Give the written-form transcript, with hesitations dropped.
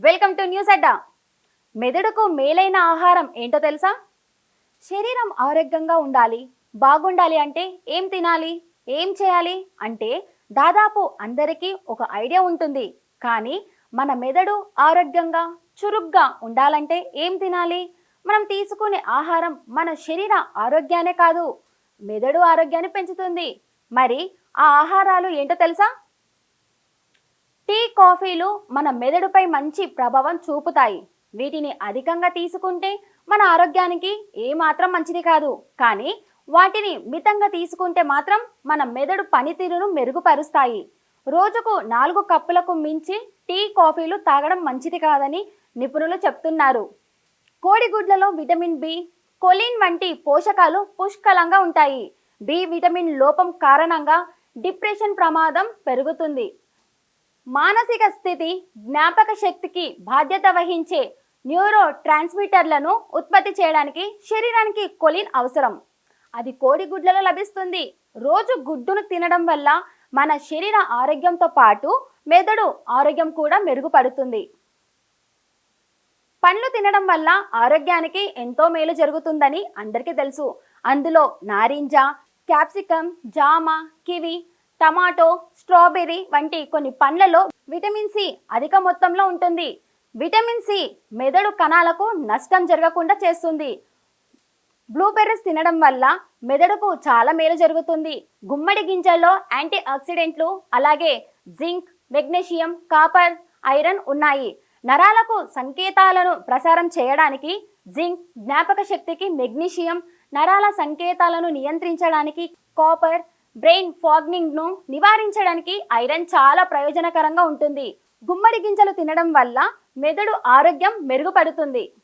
Welcome to news అడ్డా. మెదడుకు మేలైన ఆహారం ఏంటో తెలుసా? శరీరం ఆరోగ్యంగా ఉండాలి, బాగుండాలి అంటే ఏం తినాలి, ఏం చేయాలి అంటే దాదాపు అందరికీ ఒక ఐడియా ఉంటుంది. కానీ మన మెదడు ఆరోగ్యంగా, చురుగ్గా ఉండాలంటే ఏం తినాలి? మనం తీసుకునే ఆహారం మన శరీర ఆరోగ్యానే కాదు, మెదడు ఆరోగ్యాన్ని పెంచుతుంది. మరి ఆ ఆహారాలు ఏంటో తెలుసా? టీ, కాఫీలు మన మెదడుపై మంచి ప్రభావం చూపుతాయి. వీటిని అధికంగా తీసుకుంటే మన ఆరోగ్యానికి ఏమాత్రం మంచిది కాదు. కానీ వాటిని మితంగా తీసుకుంటే మాత్రం మన మెదడు పనితీరును మెరుగుపరుస్తాయి. రోజుకు 4 కప్పులకు మించి టీ, కాఫీలు తాగడం మంచిది కాదని నిపుణులు చెప్తున్నారు. కోడిగుడ్లలో విటమిన్ బి, కొలిన్ వంటి పోషకాలు పుష్కలంగా ఉంటాయి. బి విటమిన్ లోపం కారణంగా డిప్రెషన్ ప్రమాదం పెరుగుతుంది. మానసిక స్థితి, జ్ఞాపక శక్తికి బాధ్యత వహించే న్యూరో ట్రాన్స్మిటర్లను ఉత్పత్తి చేయడానికి శరీరానికి కొలిన్ అవసరం. అది కోడిగుడ్లలో లభిస్తుంది. రోజు గుడ్డును తినడం వల్ల మన శరీర ఆరోగ్యంతో పాటు మెదడు ఆరోగ్యం కూడా మెరుగుపడుతుంది. పండ్లు తినడం వల్ల ఆరోగ్యానికి ఎంతో మేలు జరుగుతుందని అందరికీ తెలుసు. అందులో నారింజ, క్యాప్సికమ్, జామ, కివి, టమాటో, స్ట్రాబెర్రీ వంటి కొన్ని పండ్లలో విటమిన్ సి అధిక మొత్తంలో ఉంటుంది. విటమిన్ సి మెదడు కణాలకు నష్టం జరగకుండా చేస్తుంది. బ్లూబెర్రీస్ తినడం వల్ల మెదడుకు చాలా మేలు జరుగుతుంది. గుమ్మడి గింజల్లో యాంటీ ఆక్సిడెంట్లు, అలాగే జింక్, మెగ్నీషియం, కాపర్, ఐరన్ ఉన్నాయి. నరాలకు సంకేతాలను ప్రసారం చేయడానికి జింక్, జ్ఞాపక శక్తికి మెగ్నీషియం, నరాల సంకేతాలను నియంత్రించడానికి కాపర్, బ్రెయిన్ ఫాగ్నింగ్ ను నివారించడానికి ఐరన్ చాలా ప్రయోజనకరంగా ఉంటుంది. గుమ్మడి గింజలు తినడం వల్ల మెదడు ఆరోగ్యం మెరుగుపడుతుంది.